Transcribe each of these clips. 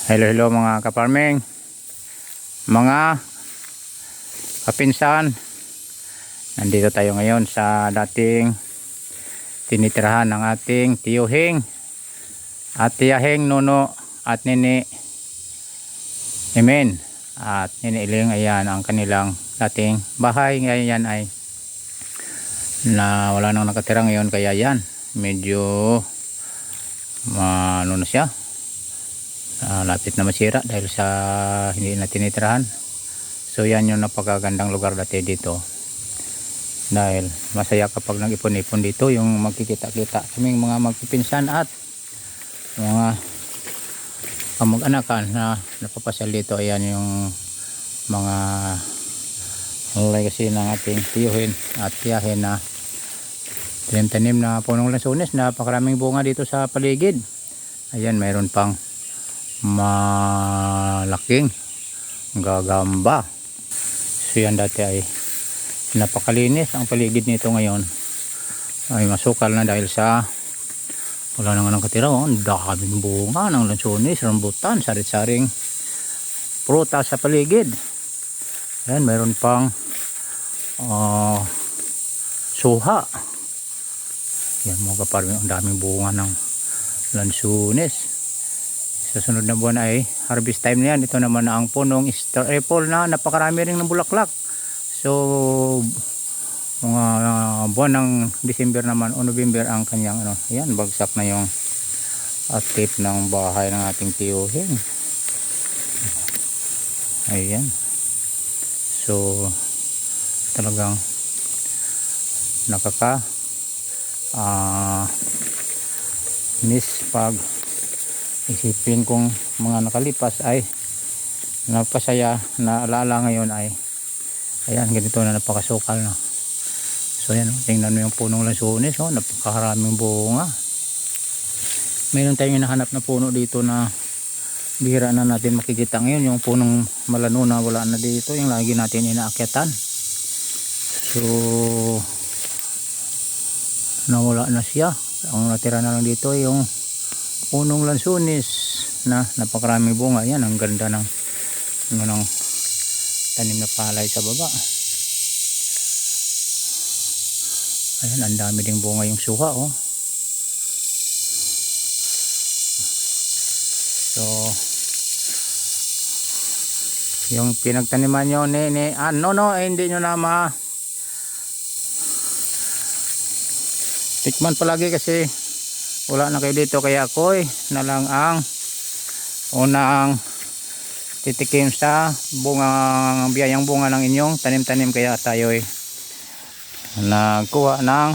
Hello mga kaparming, mga kapinsan. Nandito tayo ngayon sa dating tinitirahan ng ating tiyuhing at tiyahing Nuno at Nini Emen at Nini Iling. Ayan ang kanilang dating bahay. Ngayon ay na wala nang nakatira ngayon, kaya yan medyo ano na siya, lapit na masira dahil sa hindi na tinitirahan. So yan yung napakagandang lugar dati dito, dahil masaya kapag nag-ipon-ipon dito, yung magkikita-kita kaming mga magpipinsan at mga kamag-anakan na napapasyal dito. Ayan yung mga legacy ng ating tiyuhin at tiyahin na tanim na punong lansones. Napakaraming bunga dito sa paligid. Ayan, mayroon pang malaking gagamba. So yan, dati ay napakalinis ang paligid nito. Ngayon ay masukal na dahil sa wala na nga nang katira. Ang daming bunga ng lansones, rambutan, sarit-saring prutas sa paligid. Ayan, mayroon pang suha. Yan mga kaparming, ang daming bunga ng lansones. Sa sunod na buwan ay harvest time na yan. Ito naman na ang punong star apple na napakarami rin ng bulaklak. So mga buwan ng December naman o November ang kanyang ayan, bagsak na yung tip ng bahay ng ating tiyuhin. Ayan, so talagang nakaka miss pag isipin kong mga nakalipas ay napasaya na alaala ngayon ay ayan, ganito na napakasukal na. So yan, tingnan mo yung punong lansones, napakaraming bunga. Mayroon tayong hinahanap na puno dito na bihira na natin makikita ngayon, yung punong malano na wala na dito, yung lagi natin inaakyatan. So nawala na siya. Ang natira na lang dito ay yung punong lansones na napakaraming bunga. Yan, ang ganda ng ng tanim na palay sa baba. Ayan, ang dami ding bunga yung suha, So yung pinagtaniman nyo ni hindi nyo na tikman palagi kasi wala na kayo dito, kaya ako na lang ang unang titikim sa bunga, biyayang bunga ng inyong tanim-tanim. Kaya tayo nagkuha ng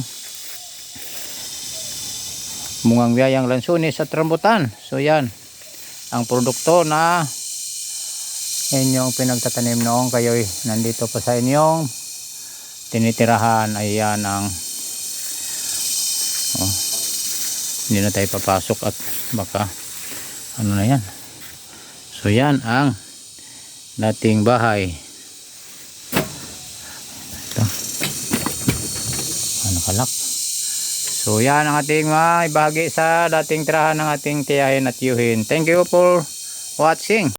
bungang biyayang lansones at rambutan. So yan ang produkto na inyong pinagtatanim noong kayo nandito pa sa inyong tinitirahan. Ayan ang hindi na tayo papasok at baka ano na yan. So yan ang dating bahay. Ito, nakalak. So yan ang ating maibahagi sa dating tirahan ng ating tiyahin at tiyuhin. Thank you for watching.